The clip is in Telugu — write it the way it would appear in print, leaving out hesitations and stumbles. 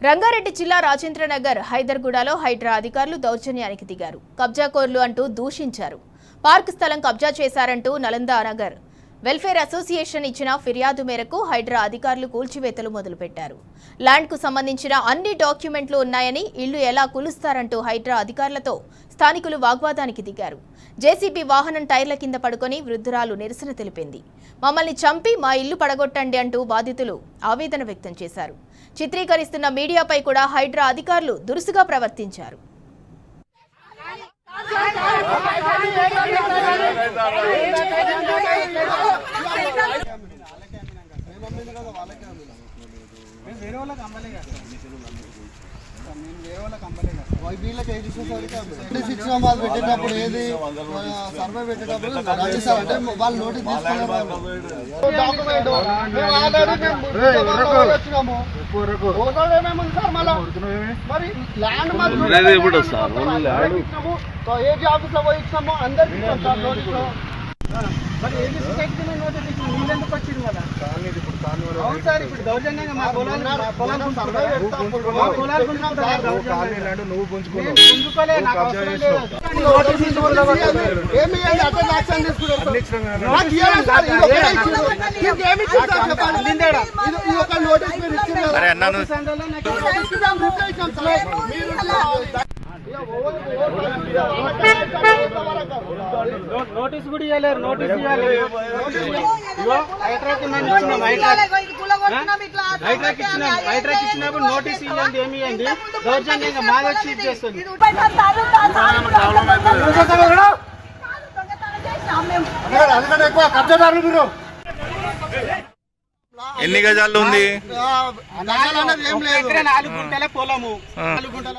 రంగారెడ్డి జిల్లా రాజేంద్రనగర్ హైదర్గూడలో హైడ్రా అధికారులు దౌర్జన్యానికి దిగారు. కబ్జాకోర్లు అంటూ దూషించారు. పార్క్ స్థలం కబ్జా చేశారంటూ నలందా నగర్ వెల్ఫేర్ అసోసియేషన్ ఇచ్చిన ఫిర్యాదు మేరకు హైడ్రా అధికారులు కూల్చివేతలు మొదలుపెట్టారు. ల్యాండ్ కు సంబంధించిన అన్ని డాక్యుమెంట్లు ఉన్నాయని, ఇల్లు ఎలా కూలుస్తారంటూ హైడ్రా అధికారులతో స్థానికులు వాగ్వాదానికి దిగారు. జేసీబీ వాహనం టైర్ల కింద పడుకొని వృద్ధురాలు నిరసన తెలిపింది. మమ్మల్ని చంపి మా ఇల్లు పడగొట్టండి అంటూ బాధితులు ఆవేదన వ్యక్తం చేశారు. చిత్రీకరిస్తున్న మీడియాపై కూడా హైడ్రా అధికారులు దురుసుగా ప్రవర్తించారు. పెట్టేటప్పుడు ఏది సర్వే పెట్టేటప్పుడు అంటే వాళ్ళు నోటీస్ ఏజీ ఆఫీస్ లో పోయి ఇచ్చినాము అందరికి మరి ఏది సొసైటీ నీళ్ళెందుకు వచ్చింది కదా అవును సార్. ఇప్పుడు దౌర్జన్యంగా మా పొలాలు నువ్వు పుంజుకోలే నాకు అవసరం లేదు. నోటీస్ కూడా ఇవ్వలేరు. నోటీస్ ఇవ్వాలి. హైడ్రాకి ఇచ్చినప్పుడు నోటీస్ ఇవ్వండి, ఏమి ఇవ్వండి. దౌర్జన్యంగా మాది వచ్చి చేస్తుంది. ఎన్ని గజాలు ఉంది? 4 గుంటల పొలము, 4 గుంటల